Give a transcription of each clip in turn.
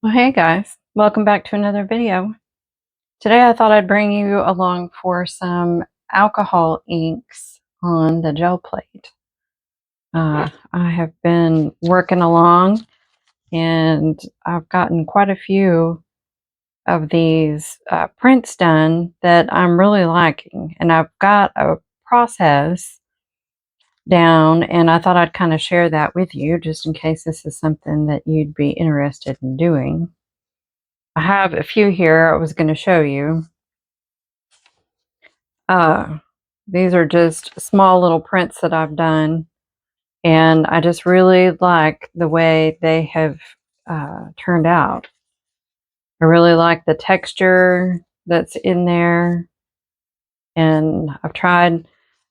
Well, hey guys, welcome back to another video. Today I thought I'd bring you along for some alcohol inks on the gel plate. I have been working along and I've gotten quite a few of these prints done that I'm really liking, and I've got a process down, and I thought I'd kind of share that with you just in case this is something that you'd be interested in doing. I have a few here I was going to show you. Uh, these are just small little prints that I've done, and I just really like the way they have turned out. I really like the texture that's in there, and I've tried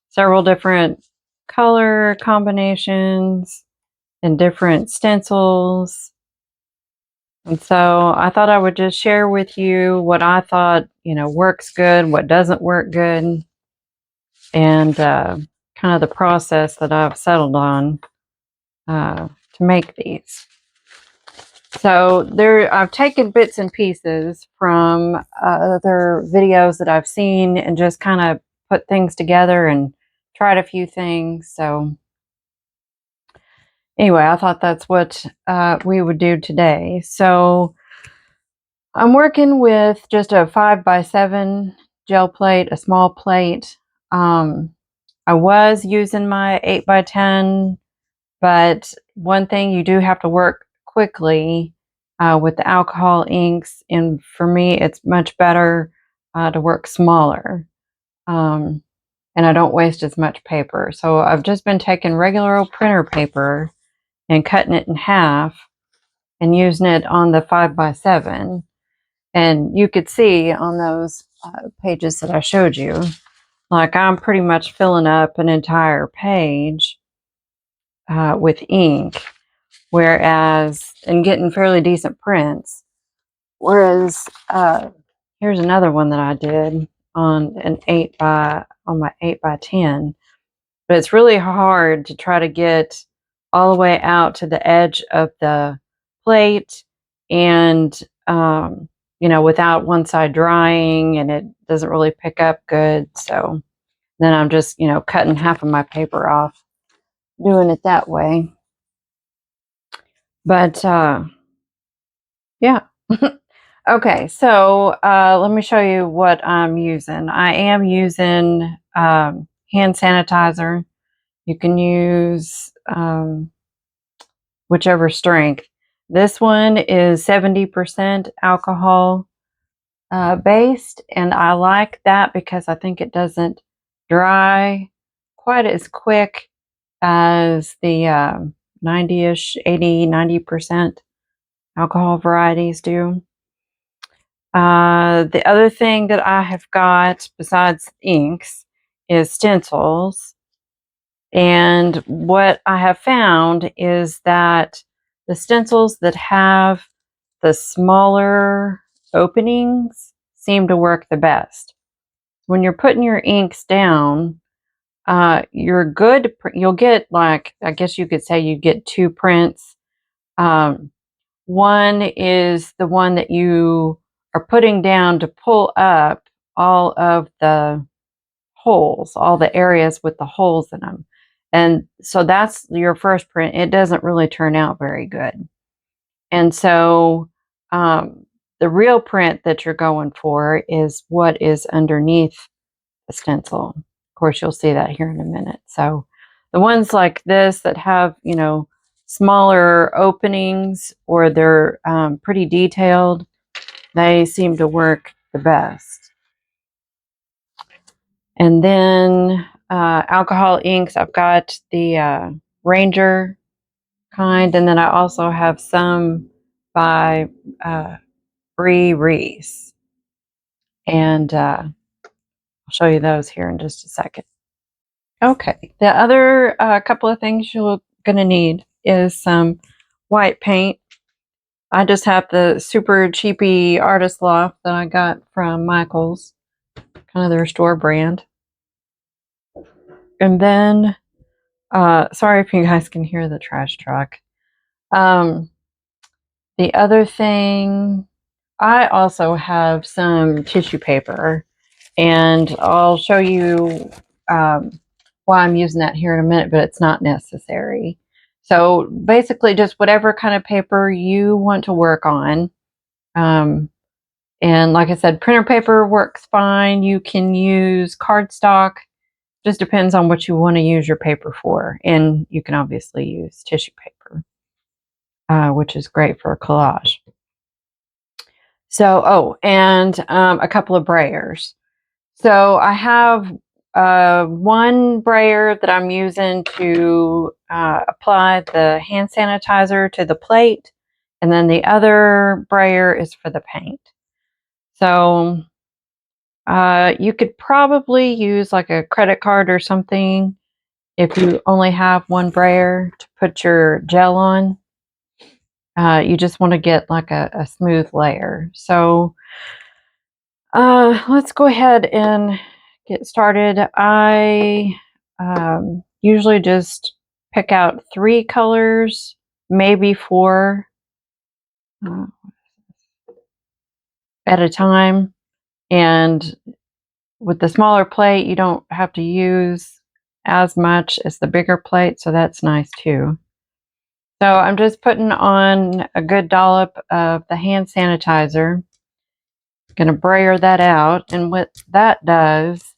several different color combinations and different stencils. And so I thought I would just share with you what I thought, works good, what doesn't work good, and kind of the process that I've settled on to make these. So I've taken bits and pieces from other videos that I've seen and just kind of put things together and tried a few things. So anyway, I thought that's what we would do today. So I'm working with just a 5x7 gel plate, a small plate. I was using my 8x10, but one thing, you do have to work quickly with the alcohol inks, and for me it's much better to work smaller, and I don't waste as much paper. So I've just been taking regular old printer paper and cutting it in half and using it on the 5x7, and you could see on those pages that I showed you, like I'm pretty much filling up an entire page with ink, whereas, and getting fairly decent prints. Whereas here's another one that I did on my 8x10, but it's really hard to try to get all the way out to the edge of the plate, and without one side drying, and it doesn't really pick up good. So then I'm just cutting half of my paper off, doing it that way. But yeah. Okay, so let me show you what I'm using. I am using hand sanitizer. You can use whichever strength. This one is 70% alcohol based, and I like that because I think it doesn't dry quite as quick as the 90-ish, 80, 90% alcohol varieties do. The other thing that I have got besides inks is stencils. And what I have found is that the stencils that have the smaller openings seem to work the best. When you're putting your inks down, you're good. You'll get, like, I guess you could say you get two prints. One is the one that you are putting down to pull up all of the holes, all the areas with the holes in them. And so that's your first print. It doesn't really turn out very good. And so the real print that you're going for is what is underneath the stencil. Of course, you'll see that here in a minute. So the ones like this that have, smaller openings, or they're pretty detailed, they seem to work the best. And then alcohol inks, I've got the Ranger kind, and then I also have some by Bree Reese, and I'll show you those here in just a second. Okay, the other couple of things you're going to need is some white paint. I just have the super cheapy Artist Loft that I got from Michael's, kind of their store brand. And then, sorry if you guys can hear the trash truck. The The other thing, I also have some tissue paper, and I'll show you why I'm using that here in a minute, but it's not necessary. So basically just whatever kind of paper you want to work on. And like I said, printer paper works fine. You can use cardstock. Just depends on what you want to use your paper for. And you can obviously use tissue paper, which is great for a collage. So, oh, and a couple of brayers. So I have one brayer that I'm using to apply the hand sanitizer to the plate, and then the other brayer is for the paint. So you could probably use like a credit card or something if you only have one brayer to put your gel on. You just want to get like a smooth layer. So let's go ahead and get started. I usually just pick out 3 colors, maybe 4 at a time. And with the smaller plate, you don't have to use as much as the bigger plate, so that's nice too. So I'm just putting on a good dollop of the hand sanitizer. Going to brayer that out, and what that does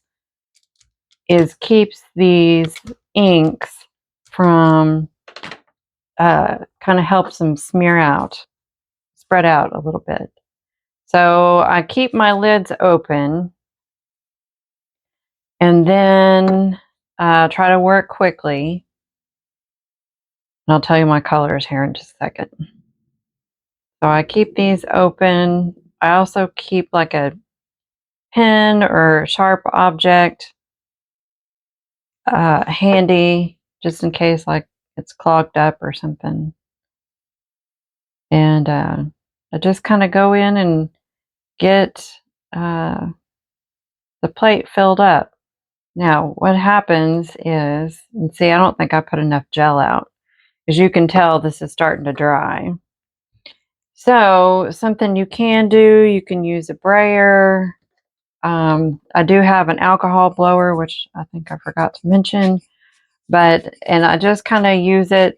is keeps these inks from kind of helps them spread out a little bit. So I keep my lids open and then try to work quickly. And I'll tell you my colors here in just a second. So I keep these open. I also keep like a pen or sharp object handy just in case like it's clogged up or something. And I just kind of go in and get the plate filled up. Now, what happens is, and see, I don't think I put enough gel out. As you can tell, this is starting to dry. So, something you can do, you can use a brayer. I do have an alcohol blower, which I think I forgot to mention. And I just kind of use it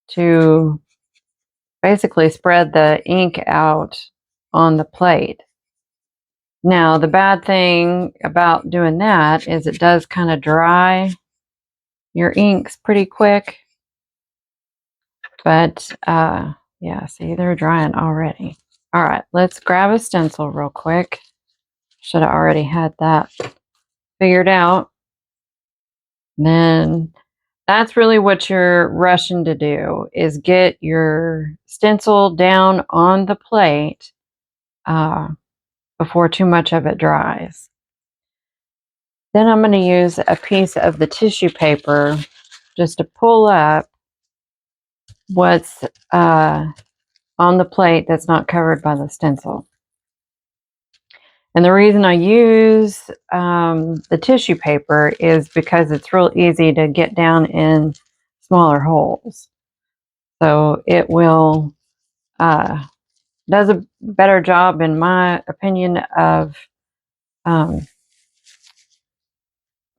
to basically spread the ink out on the plate. Now, the bad thing about doing that is it does kind of dry your inks pretty quick. But yeah, see, they're drying already. All right, let's grab a stencil real quick. Should have already had that figured out. And then that's really what you're rushing to do, is get your stencil down on the plate before too much of it dries. Then I'm going to use a piece of the tissue paper just to pull up what's on the plate that's not covered by the stencil. And the reason I use the tissue paper is because it's real easy to get down in smaller holes. So it will does a better job, in my opinion, of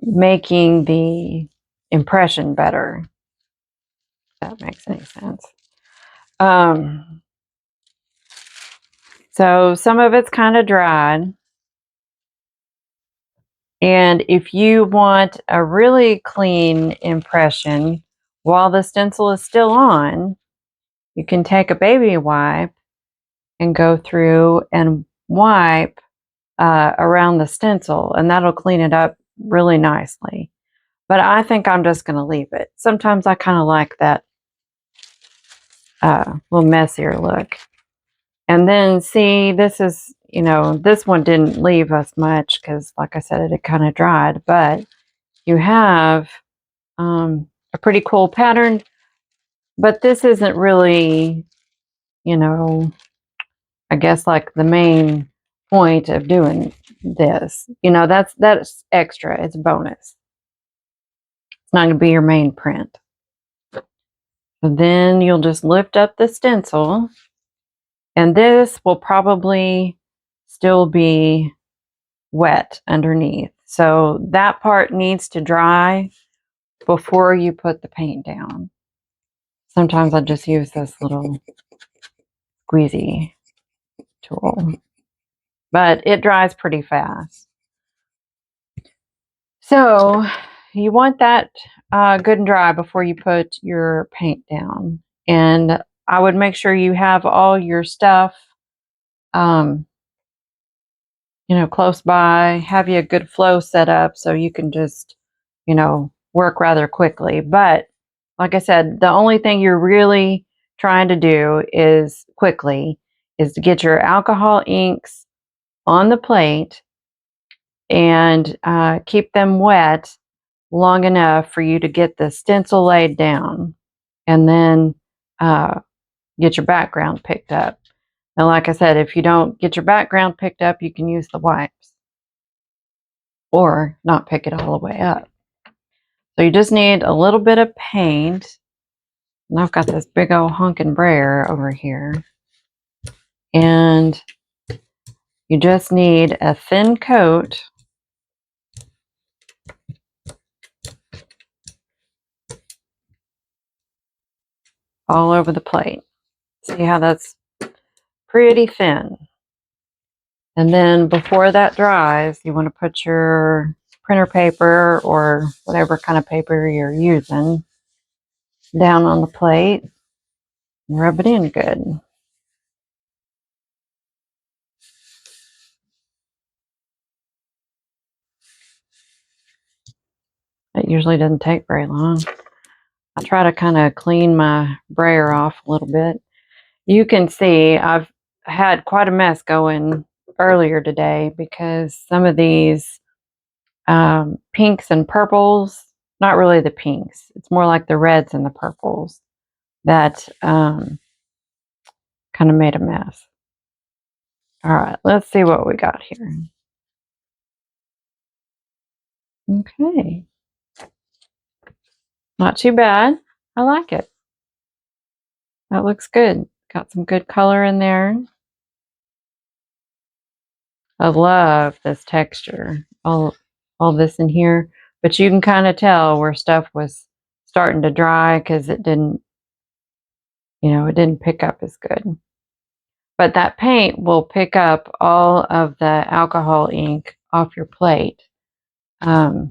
making the impression better. If that makes any sense. So some of it's kind of dried. And if you want a really clean impression while the stencil is still on, you can take a baby wipe and go through and wipe around the stencil, and that'll clean it up really nicely. But I think I'm just going to leave it. Sometimes I kind of like that little messier look. And then see, this is, this one didn't leave us much because, like I said, it had kind of dried. But you have a pretty cool pattern. But this isn't really, I guess like the main point of doing this. That's extra. It's bonus. It's not going to be your main print. So then you'll just lift up the stencil And this will probably still be wet underneath. So that part needs to dry before you put the paint down. Sometimes I just use this little squeezy tool, but it dries pretty fast. So you want that good and dry before you put your paint down. And I would make sure you have all your stuff, close by, have you a good flow set up so you can just, work rather quickly. But like I said, the only thing you're really trying to do is to get your alcohol inks on the plate and keep them wet long enough for you to get the stencil laid down, and then get your background picked up. And like I said, if you don't get your background picked up, you can use the wipes or not pick it all the way up. So you just need a little bit of paint. And I've got this big old honkin' brayer over here. And you just need a thin coat all over the plate. See how that's pretty thin. And then before that dries, you want to put your printer paper or whatever kind of paper you're using down on the plate and rub it in good. It usually doesn't take very long. I try to kind of clean my brayer off a little bit. You can see I've had quite a mess going earlier today because some of these pinks and purples, not really the pinks, it's more like the reds and the purples that kind of made a mess. All right, let's see what we got here. Okay. Not too bad. I like it. That looks good. Got some good color in there. I love this texture. All this in here. But you can kind of tell where stuff was starting to dry because it didn't pick up as good. But that paint will pick up all of the alcohol ink off your plate after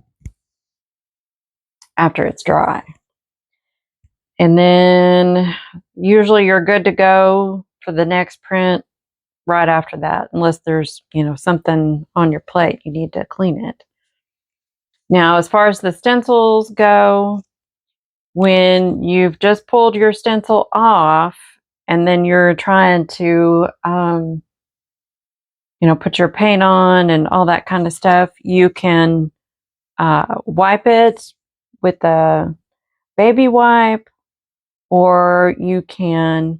it's dry. And then usually you're good to go for the next print right after that, unless there's, something on your plate, you need to clean it. Now, as far as the stencils go, when you've just pulled your stencil off and then you're trying to, put your paint on and all that kind of stuff, you can wipe it with a baby wipe, or you can,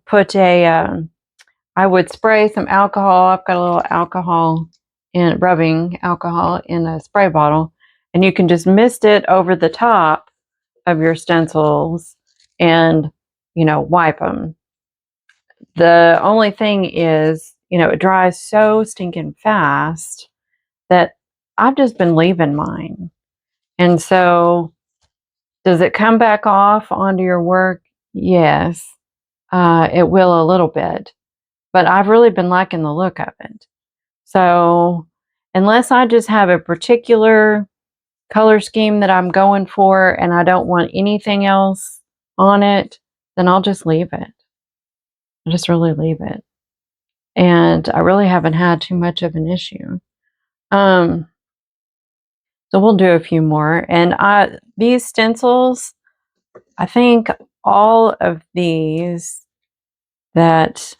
put I would spray some alcohol. I've got a little rubbing alcohol in a spray bottle, and you can just mist it over the top of your stencils and, wipe them. The only thing is, it dries so stinking fast that I've just been leaving mine. And so, does it come back off onto your work? Yes, it will a little bit. But I've really been liking the look of it. So unless I just have a particular color scheme that I'm going for and I don't want anything else on it, then I'll just leave it. I just really leave it. And I really haven't had too much of an issue. So we'll do a few more. And these stencils, I think all of these that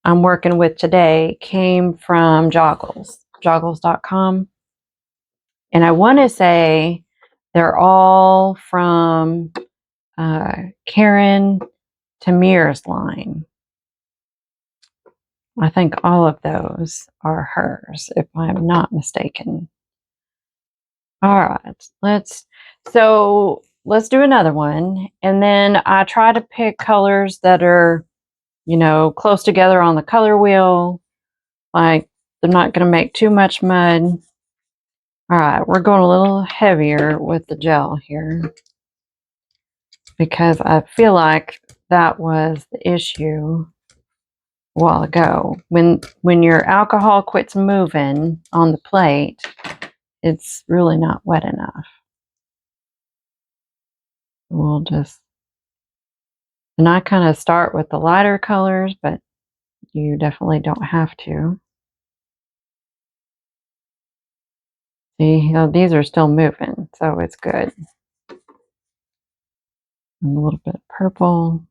I'm working with today came from joggles.com. And I want to say they're all from Karen Tamir's line. I think all of those are hers, if I'm not mistaken. All right, let's do another one. And then I try to pick colors that are you know, close together on the color wheel. Like, they're not going to make too much mud. All right, we're going a little heavier with the gel here because I feel like that was the issue a while ago. When your alcohol quits moving on the plate, it's really not wet enough. We'll just, and I kind of start with the lighter colors, but you definitely don't have to. See, you know, these are still moving, so it's good. And a little bit of purple.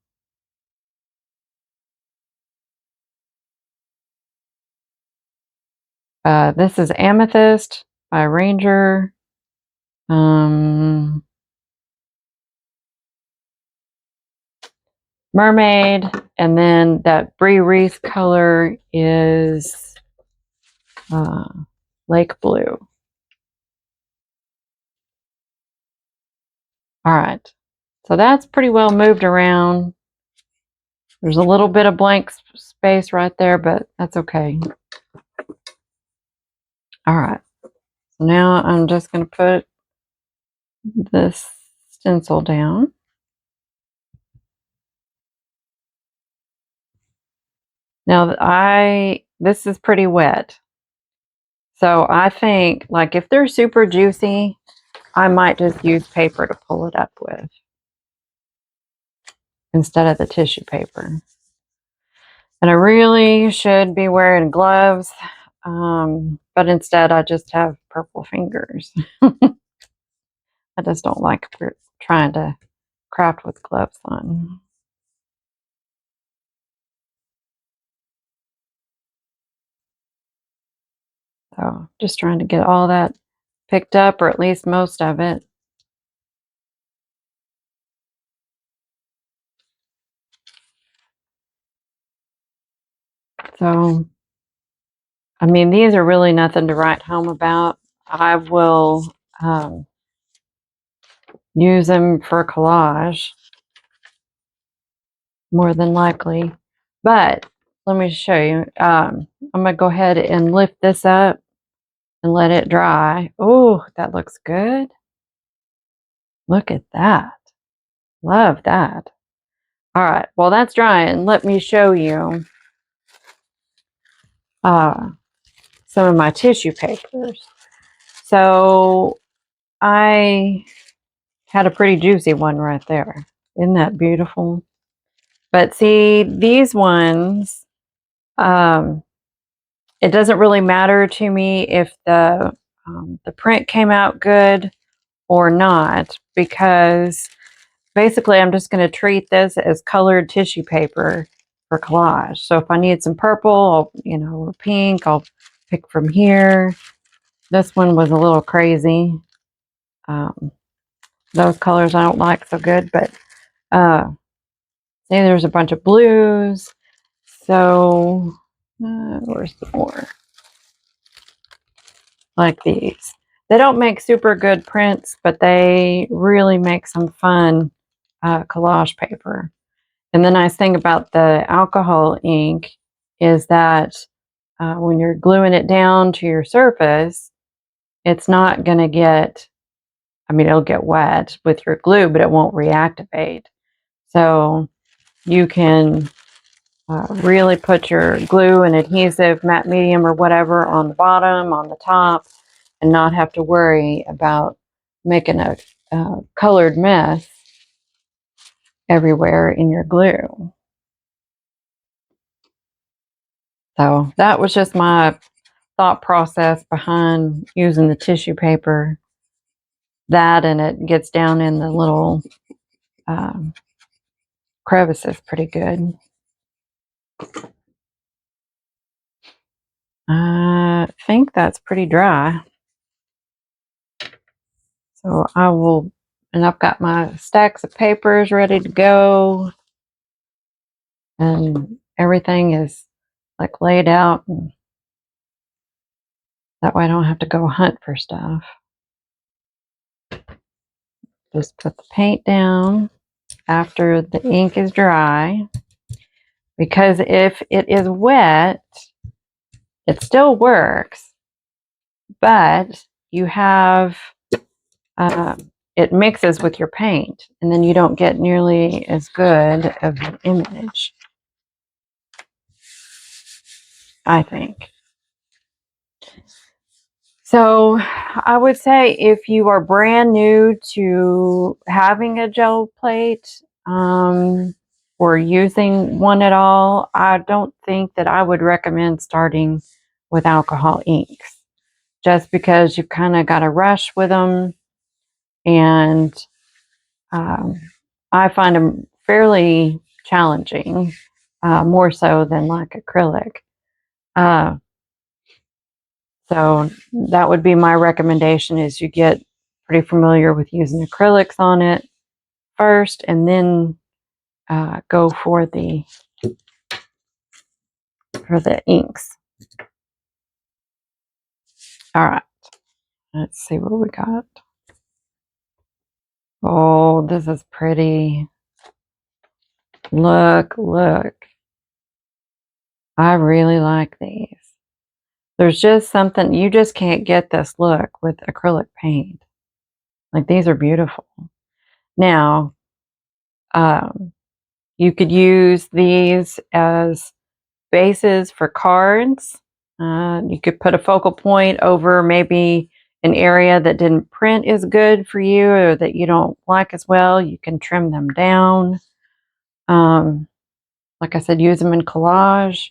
This is Amethyst by Ranger. Mermaid, and then that Brie Reese color is Lake Blue. All right, so that's pretty well moved around. There's a little bit of blank space right there, but that's okay. All right, so now I'm just going to put this stencil down. Now this is pretty wet. So I think, like, if they're super juicy, I might just use paper to pull it up with instead of the tissue paper. And I really should be wearing gloves, but instead I just have purple fingers. I just don't like trying to craft with gloves on. So just trying to get all that picked up, or at least most of it. So, I mean, these are really nothing to write home about. I will use them for collage, more than likely. But let me show you. I'm going to go ahead and lift this up and let it dry. Oh, that looks good. Look at that. Love that. All right, well, that's drying. Let me show you some of my tissue papers. So I had a pretty juicy one right there. Isn't that beautiful? But see, these ones, it doesn't really matter to me if the print came out good or not, because basically I'm just going to treat this as colored tissue paper for collage. So if I need some purple, or pink, I'll pick from here. This one was a little crazy. Those colors I don't like so good, but see, there's a bunch of blues. So where's the more? Like these. They don't make super good prints, but they really make some fun collage paper. And the nice thing about the alcohol ink is that when you're gluing it down to your surface, it's not going to get, it'll get wet with your glue, but it won't reactivate. So you can really put your glue and adhesive, matte medium or whatever, on the bottom, on the top, and not have to worry about making a colored mess everywhere in your glue. So that was just my thought process behind using the tissue paper. That, and it gets down in the little crevices pretty good. I think that's pretty dry. So I will, and I've got my stacks of papers ready to go. And everything is like laid out, and that way I don't have to go hunt for stuff. Just put the paint down after the ink is dry, because if it is wet, it still works, but you have it mixes with your paint, and then you don't get nearly as good of an image, I think. So I would say if you are brand new to having a gel plate or using one at all, I don't think that I would recommend starting with alcohol inks, just because you kind of got to rush with them. And I find them fairly challenging, more so than like acrylic. So that would be my recommendation, is you get pretty familiar with using acrylics on it first, and then go for the inks. All right, let's see what we got. Oh, this is pretty. Look. I really like these. There's just something, you just can't get this look with acrylic paint. Like, these are beautiful. Now, you could use these as bases for cards. You could put a focal point over maybe an area that didn't print as good for you, or that you don't like as well. You can trim them down. Like I said, use them in collage.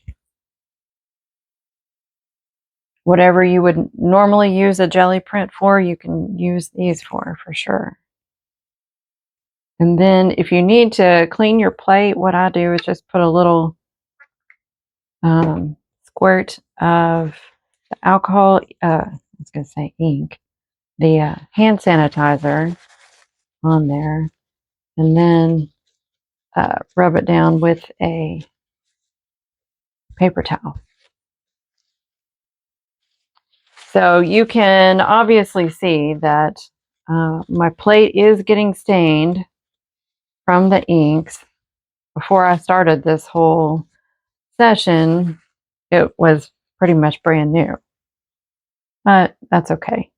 Whatever you would normally use a jelly print for, you can use these for sure. And then if you need to clean your plate, what I do is just put a little squirt of alcohol, I was going to say ink, the hand sanitizer on there, and then rub it down with a paper towel. So you can obviously see that my plate is getting stained from the inks. Before I started this whole session, it was pretty much brand new. But that's okay.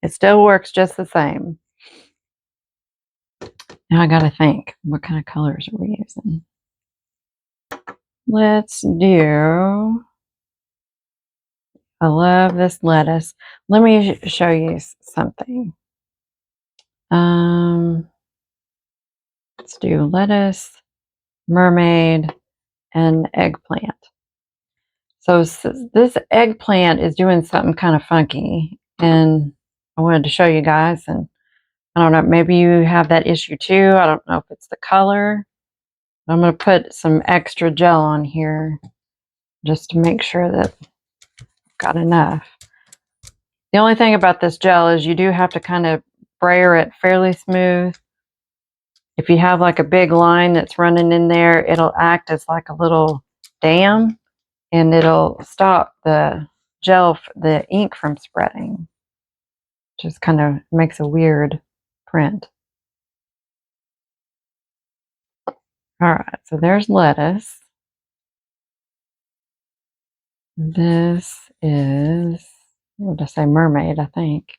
It still works just the same. Now I gotta think, what kind of colors are we using? Let's do, I love this lettuce. Let me show you something. Let's do lettuce, mermaid, and eggplant. So this eggplant is doing something kind of funky, and I wanted to show you guys. And I don't know, maybe you have that issue too. I don't know if it's the color. I'm going to put some extra gel on here just to make sure that I've got enough. The only thing about this gel is you do have to kind of brayer it fairly smooth. If you have like a big line that's running in there, it'll act as like a little dam, and it'll stop the gel, the ink from spreading. Just kind of makes a weird print. All right, so there's lettuce. This is, what did I say, mermaid, I think.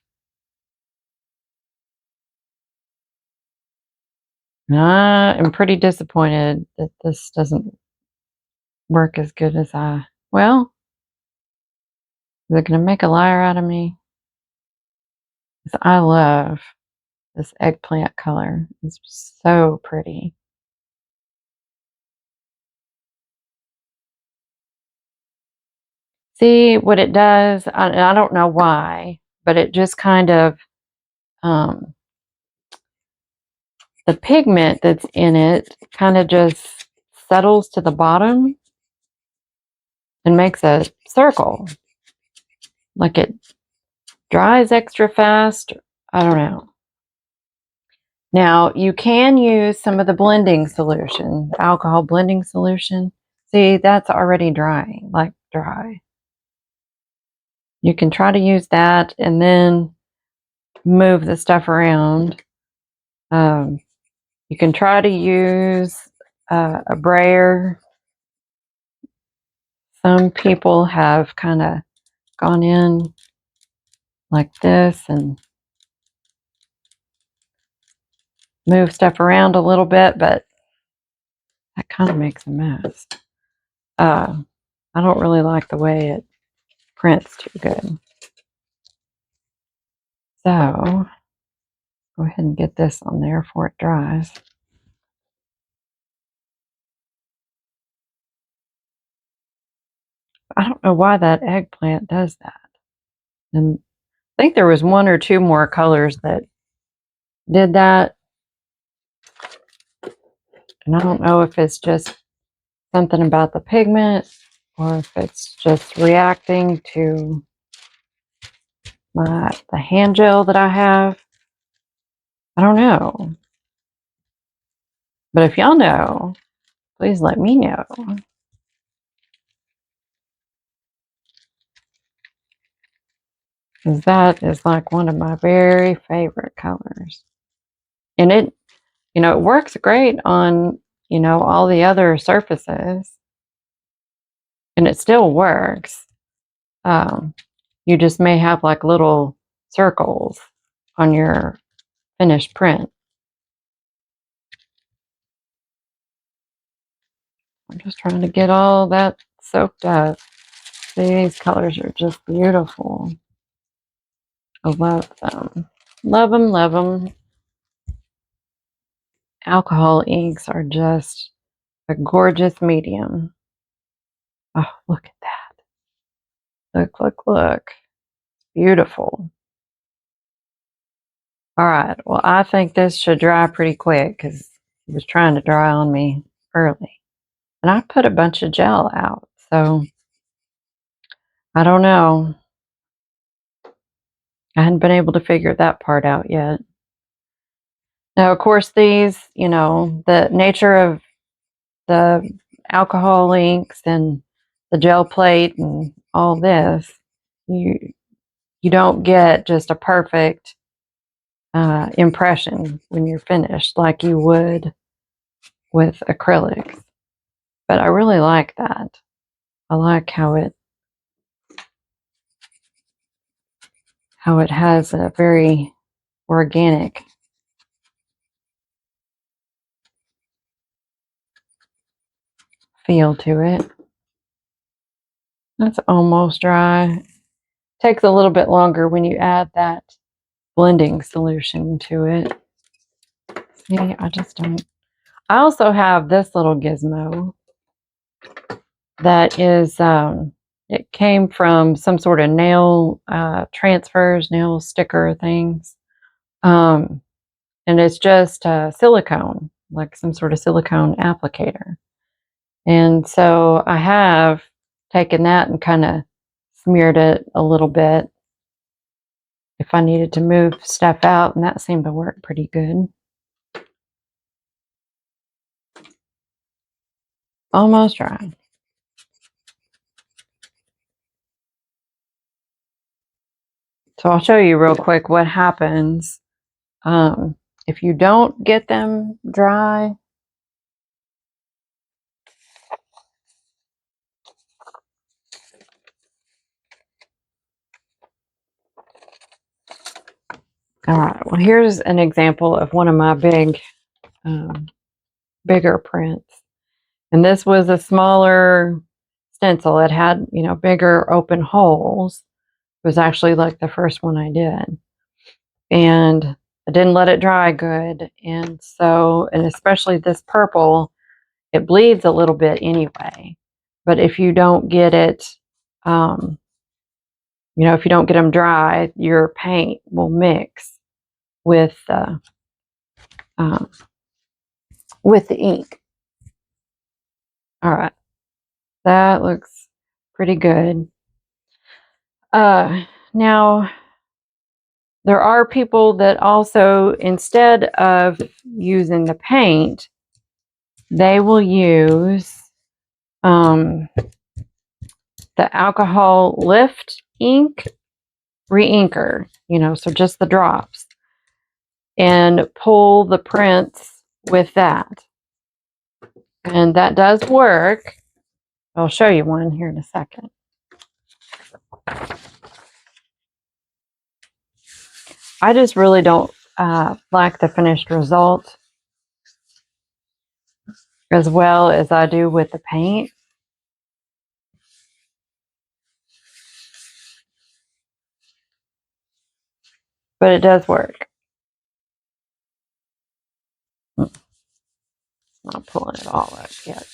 I'm pretty disappointed that this doesn't work as good as well, is it going to make a liar out of me? Because I love this eggplant color. It's so pretty. See what it does? I don't know why, but it just kind of, the pigment that's in it kind of just settles to the bottom and makes a circle. Like it dries extra fast. I don't know. Now, you can use some of the blending solution, the alcohol blending solution. See, that's already drying, like dry. You can try to use that and then move the stuff around. You can try to use a brayer Some people have kind of gone in like this and moved stuff around a little bit, but that kind of makes a mess. I don't really like the way it prints too good. So go ahead and get this on there before it dries. I don't know why that eggplant does that. And I think there was one or two more colors that did that. And I don't know if it's just something about the pigment or if it's just reacting to the hand gel that I have. I don't know. But if y'all know, please let me know. Because that is like one of my very favorite colors. And it, it works great on, all the other surfaces. And it still works. You just may have like little circles on your finished print. I'm just trying to get all that soaked up. These colors are just beautiful. I love them. Love them, love them. Alcohol inks are just a gorgeous medium. Oh, look at that. Look, look, look. Beautiful. All right. Well, I think this should dry pretty quick because it was trying to dry on me early. And I put a bunch of gel out. So I don't know. I hadn't been able to figure that part out yet. Now, of course, these, the nature of the alcohol inks and the gel plate and all this, you don't get just a perfect impression when you're finished like you would with acrylics. But I really like that. I like how it has a very organic feel to it. That's almost dry. Takes a little bit longer when you add that blending solution to it. See, I just don't. I also have this little gizmo that is, it came from some sort of nail transfers, nail sticker things. And it's just silicone, like some sort of silicone applicator. And so I have taken that and kind of smeared it a little bit if I needed to move stuff out, and that seemed to work pretty good. Almost dry. So I'll show you real quick what happens if you don't get them dry. All right, well, here's an example of one of my bigger prints. And this was a smaller stencil. It had, bigger open holes. It was actually like the first one I did. And I didn't let it dry good. And so, and especially this purple, it bleeds a little bit anyway. But if you don't get it, if you don't get them dry, your paint will mix with the ink. All right, that looks pretty good. Now, there are people that also, instead of using the paint, they will use the alcohol lift ink re-inker, so just the drops, and pull the prints with that. And that does work. I'll show you one here in a second. I just really don't like the finished result as well as I do with the paint. But it does work. Not pulling it all up yet.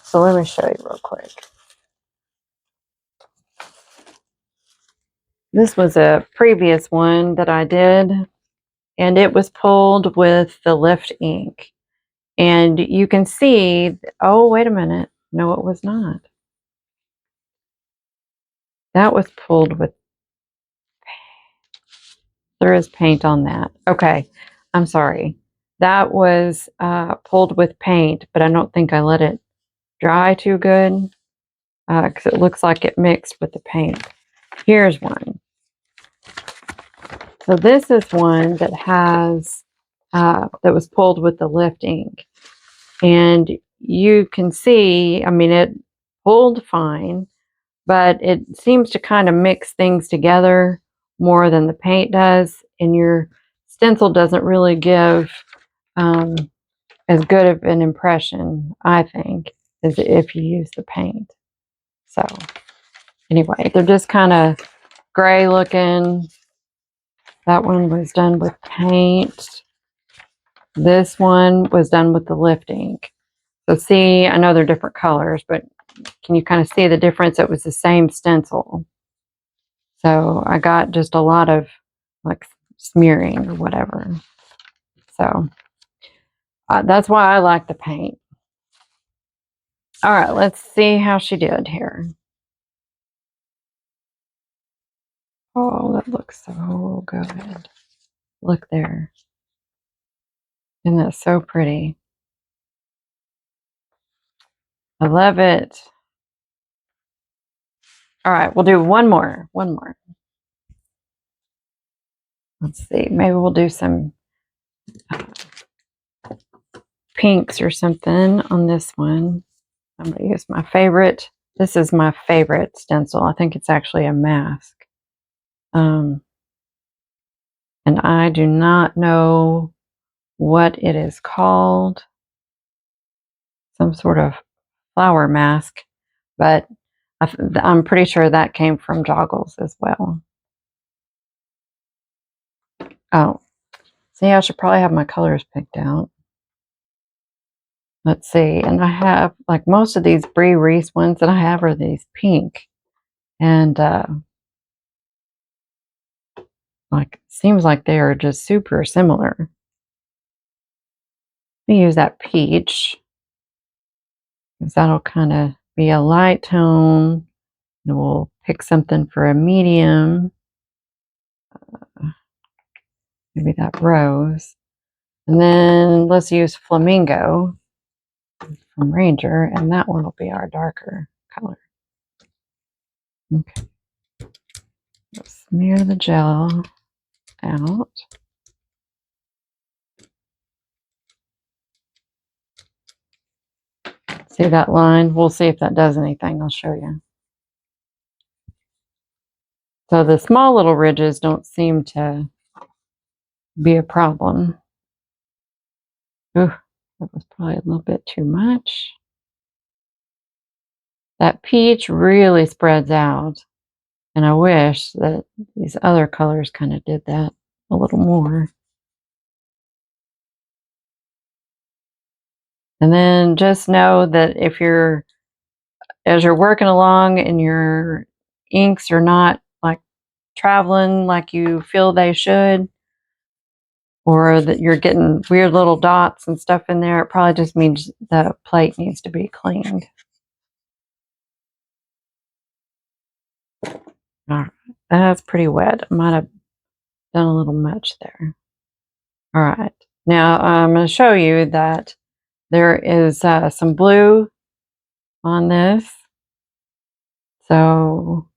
So let me show you real quick. This was a previous one that I did, and it was pulled with the lift ink. And you can see, oh, wait a minute. No, it was not. That was pulled with, there is paint on that. Okay, I'm sorry. That was pulled with paint, but I don't think I let it dry too good because it looks like it mixed with the paint. Here's one. So this is one that has, that was pulled with the lift ink. And you can see, I mean, it pulled fine, but it seems to kind of mix things together more than the paint does. And your stencil doesn't really give as good of an impression, I think, as if you use the paint. So anyway, they're just kind of gray looking. That one was done with paint. This one was done with the lift ink. So see, I know they're different colors, but can you kind of see the difference? It was the same stencil. So I got just a lot of like smearing or whatever. So that's why I like the paint. All right, let's see how she did here. Oh, that looks so good. Look there. Isn't that so pretty? I love it. All right, we'll do one more. One more. Let's see. Maybe we'll do some pinks or something on this one. I'm going to use my favorite. This is my favorite stencil. I think it's actually a mask. And I do not know what it is called. Some sort of flower mask. But I'm pretty sure that came from Joggles as well. Oh, see, I should probably have my colors picked out. Let's see. And I have, like, most of these Brie Reese ones that I have are these pink. And, like, seems like they are just super similar. Let me use that peach, because that'll kind of be a light tone. And we'll pick something for a medium. Maybe that rose. And then let's use Flamingo from Ranger, and that one will be our darker color. Okay. Let's smear the gel out. See that line? We'll see if that does anything. I'll show you. So the small little ridges don't seem to be a problem. Ooh, that was probably a little bit too much. That peach really spreads out. And I wish that these other colors kind of did that a little more. And then just know that if you're, as you're working along and your inks are not like traveling like you feel they should, or that you're getting weird little dots and stuff in there, it probably just means the plate needs to be cleaned. All right, that's pretty wet. I might have done a little much there. All right, now I'm going to show you that there is some blue on this. So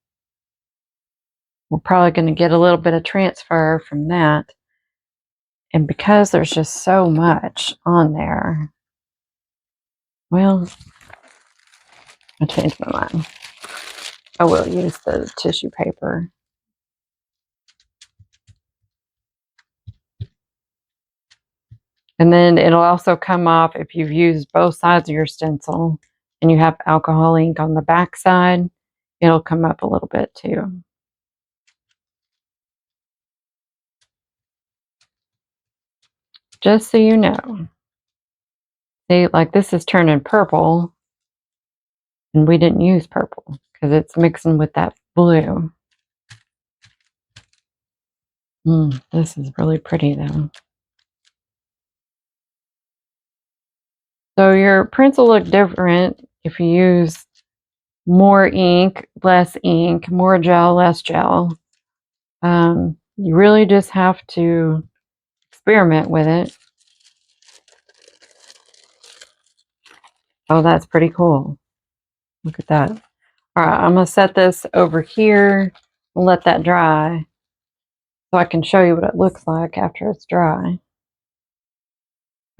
we're probably going to get a little bit of transfer from that. And because there's just so much on there, well, I changed my mind. I will use the tissue paper. And then it'll also come off if you've used both sides of your stencil and you have alcohol ink on the back side, it'll come up a little bit too. Just so you know. See, like this is turning purple, and we didn't use purple because it's mixing with that blue. This is really pretty though. So your prints will look different if you use more ink, less ink, more gel, less gel. You really just have to experiment with it. Oh, that's pretty cool. Look at that. All right, I'm going to set this over here and let that dry so I can show you what it looks like after it's dry.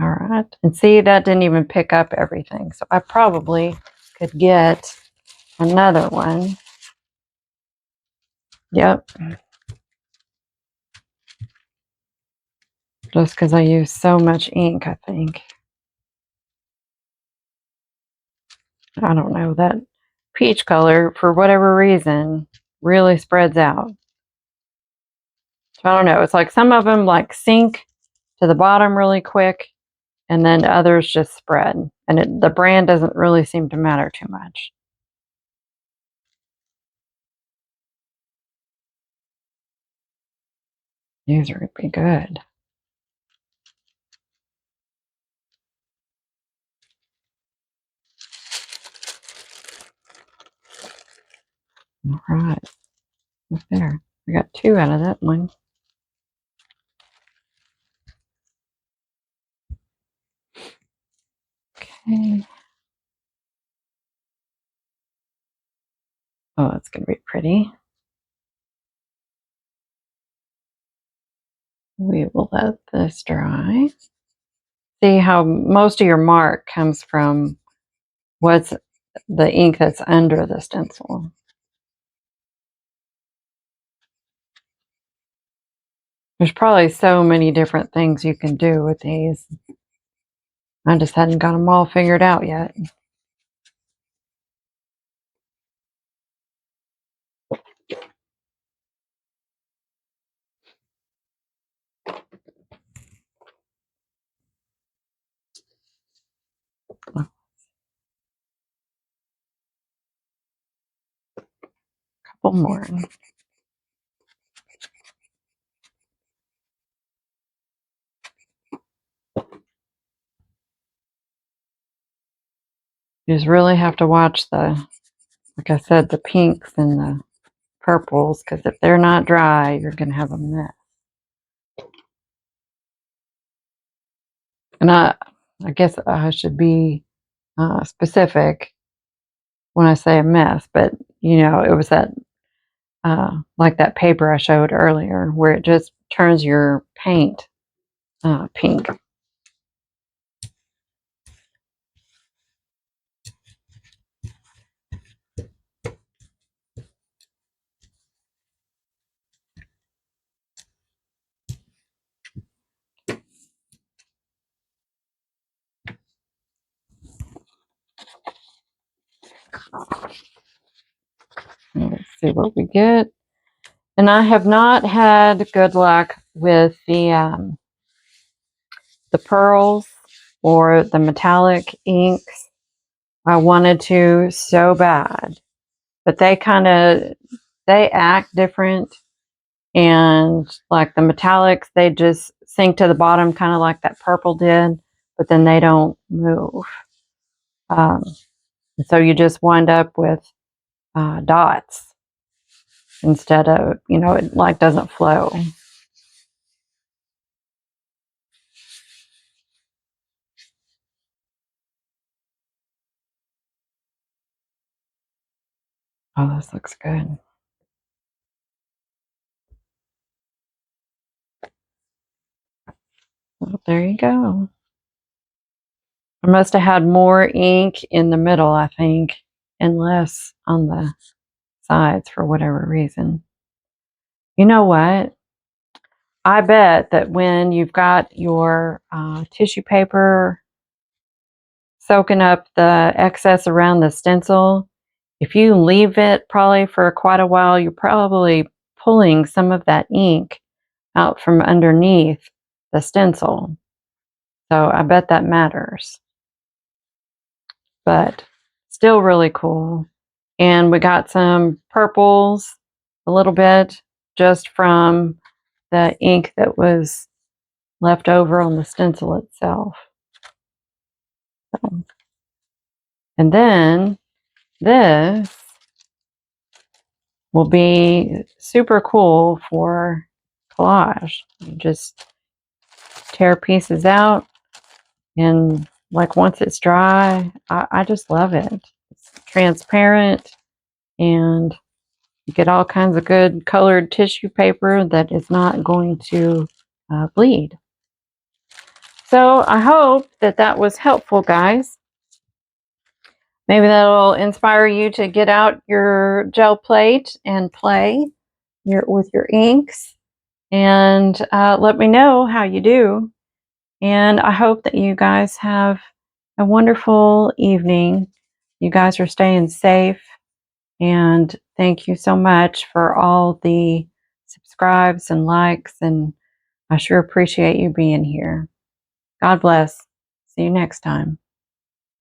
All right, and see, that didn't even pick up everything. So I probably could get another one. Yep. Just because I use so much ink, I think. I don't know, that peach color, for whatever reason, really spreads out. So I don't know, it's like some of them like sink to the bottom really quick, and then others just spread. And the brand doesn't really seem to matter too much. These are going to be good. All right, up there. I got 2 out of that one. Okay. Oh, that's going to be pretty. We will let this dry. See how most of your mark comes from what's the ink that's under the stencil. There's probably so many different things you can do with these. I just hadn't got them all figured out yet. A couple more. You just really have to watch the, like I said, the pinks and the purples, because if they're not dry, you're going to have a mess. And I guess I should be specific when I say a mess, but you know, it was that like that paper I showed earlier where it just turns your paint pink. Let's see what we get. And I have not had good luck with the pearls or the metallic inks. I wanted to so bad, but they act different, and like the metallics, they just sink to the bottom, kind of like that purple did, but then they don't move. So you just wind up with dots instead of, you know, it like doesn't flow. Oh, this looks good. Well, there you go. I must have had more ink in the middle, I think, and less on the sides for whatever reason. You know what? I bet that when you've got your tissue paper soaking up the excess around the stencil, if you leave it probably for quite a while, you're probably pulling some of that ink out from underneath the stencil. So I bet that matters. But still really cool. And we got some purples, a little bit, just from the ink that was left over on the stencil itself. So, and then this will be super cool for collage. You just tear pieces out, and like once it's dry, I just love it. It's transparent, and you get all kinds of good colored tissue paper that is not going to bleed. So I hope that that was helpful, guys. Maybe that'll inspire you to get out your gel plate and play with your inks, and let me know how you do. And I hope that you guys have a wonderful evening. You guys are staying safe, and thank you so much for all the subscribes and likes, and I sure appreciate you being here. God bless. See you next time.